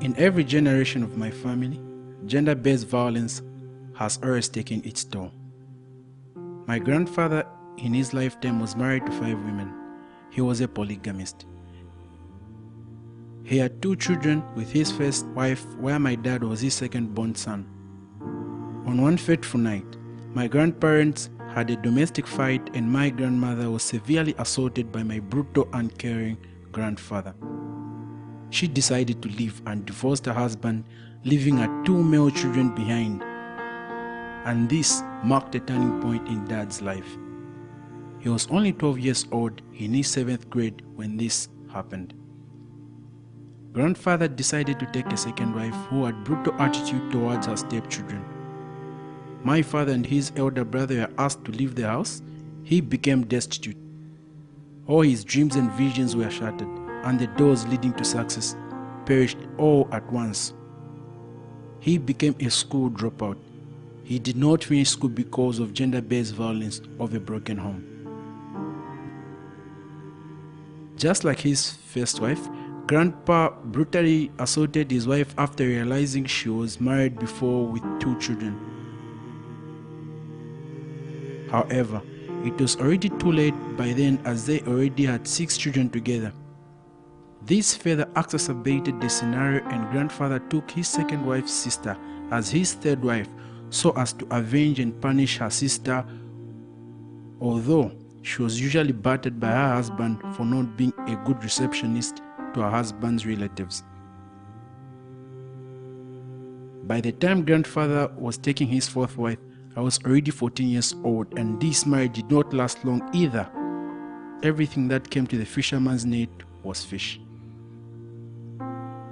In every generation of my family, gender-based violence has always taken its toll. My grandfather in his lifetime was married to 5 women. He was a polygamist. He had 2 children with his first wife, where my dad was his second-born son. On one fateful night, my grandparents had a domestic fight and my grandmother was severely assaulted by my brutal, uncaring grandfather. She decided to leave and divorced her husband, leaving her 2 male children behind. And this marked a turning point in Dad's life. He was only 12 years old in his 7th grade when this happened. Grandfather decided to take a second wife who had brutal attitude towards her stepchildren. My father and his elder brother were asked to leave the house. He became destitute. All his dreams and visions were shattered, and the doors leading to success perished all at once. He became a school dropout. He did not finish school because of gender-based violence of a broken home. Just like his first wife, Grandpa brutally assaulted his wife after realizing she was married before with 2 children. However, it was already too late by then, as they already had 6 children together. This further exacerbated the scenario, and grandfather took his second wife's sister as his third wife so as to avenge and punish her sister, although she was usually battered by her husband for not being a good receptionist to her husband's relatives. By the time grandfather was taking his 4th wife, I was already 14 years old, and this marriage did not last long either. Everything that came to the fisherman's net was fish.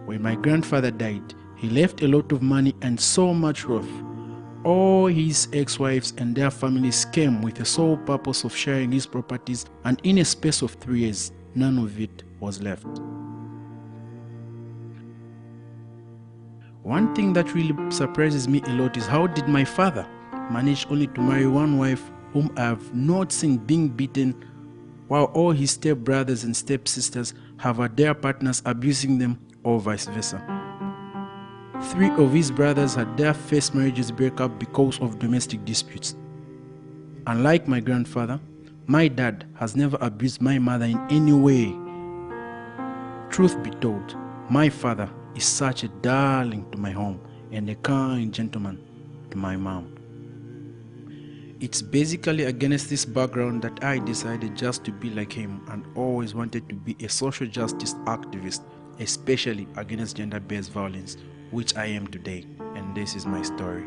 When my grandfather died, he left a lot of money and so much wealth. All his ex-wives and their families came with the sole purpose of sharing his properties, and in a space of 3 years, none of it was left. One thing that really surprises me a lot is how did my father manage only to marry one wife whom I have not seen being beaten, while all his step-brothers and step-sisters have had their partners abusing them, or vice versa. 3 of his brothers had their first marriages break up because of domestic disputes. Unlike my grandfather, my dad has never abused my mother in any way. Truth be told, my father is such a darling to my home and a kind gentleman to my mom. It's basically against this background that I decided just to be like him and always wanted to be a social justice activist, especially against gender-based violence, which I am today, and this is my story.